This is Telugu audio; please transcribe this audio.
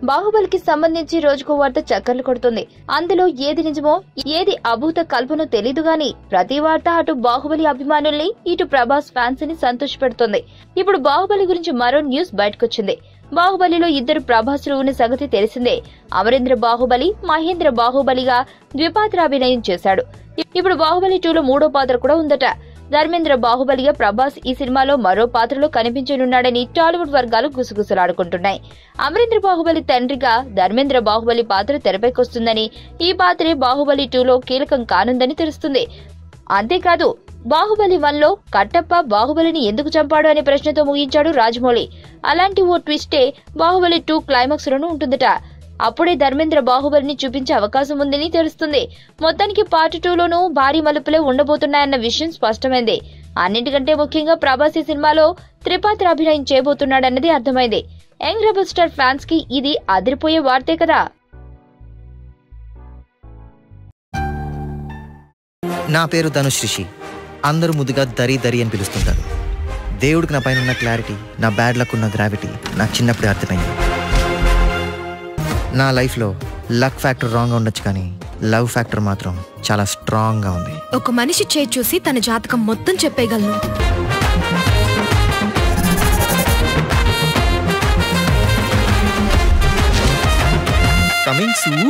బాహుబలికి సంబంధించి రోజుకో వార్త చక్కర్లు కొడుతుంది. అందులో ఏది నిజమో ఏది అభూత కల్పనో తెలీదు గాని ప్రతి వార్త అటు బాహుబలి అభిమానుల్ని ఇటు ప్రభాస్ ఫ్యాన్స్ ని సంతోషపెడుతుంది. ఇప్పుడు బాహుబలి గురించి మరో న్యూస్ బయటకొచ్చింది. బాహుబలిలో ఇద్దరు ప్రభాసులు ఉన్న సంగతి తెలిసిందే. అమరేంద్ర బాహుబలి మహేంద్ర బాహుబలిగా ద్విపాత్రాభినయం చేశాడు. ఇప్పుడు బాహుబలి 2లో మూడో పాత్ర కూడా ఉందట. ధర్మేంద్ర బాహుబలిగా ప్రభాస్ ఈ సినిమాలో మరో పాత్రలో కనిపించనున్నాడని టాలీవుడ్ వర్గాలు గుసగుసలాడుకుంటున్నాయి. అమరేంద్ర బాహుబలి తండ్రిగా ధర్మేంద్ర బాహుబలి పాత్ర తెరపైకొస్తుందని, ఈ పాత్రే బాహుబలి 2లో కీలకం కానుందని తెలుస్తుంది. అంతేకాదు బాహుబలి 1లో కట్టప్ప బాహుబలిని ఎందుకు చంపాడు అనే ప్రశ్నతో ముగించాడు రాజమౌళి. అలాంటి ఓ ట్విస్టే బాహుబలి 2 క్లైమాక్స్ లోనూ ఉంటుందట. అప్పుడే ధర్మేంద్ర బాహుబలిని చూపించే అవకాశం ఉందని తెలుస్తుంది. మొత్తానికి పార్ట్ 2లోనూ భారీ మలుపులే ఉండబోతున్నాయన్న విషయం స్పష్టమైంది. అన్నింటికంటే ముఖ్యంగా ప్రభాస్ ఈ సినిమాలో త్రిపాత్రాభినయం చేయబోతున్నాడన్నది అర్థమైంది. యంగ్ రెబల్ స్టార్ ఫ్యాన్స్ కి ఇది అదిరిపోయే వార్తే కదా. నా పేరు ధనుష్ రిషి. అందరూ ముద్దుగా దరి దరి అని పిలుస్తుంటారు. దేవుడికి నా పైన ఉన్న క్లారిటీ, నా బ్యాడ్ లక్ ఉన్న గ్రావిటీ నాకు చిన్నప్పుడే అర్థమైంది. నా లైఫ్లో లక్ ఫ్యాక్టర్ రాంగ్గా ఉండొచ్చు, కానీ లవ్ ఫ్యాక్టర్ మాత్రం చాలా స్ట్రాంగ్గా ఉంది. ఒక మనిషి చేయి చూసి తన జాతకం మొత్తం చెప్పేయగలను. Coming soon.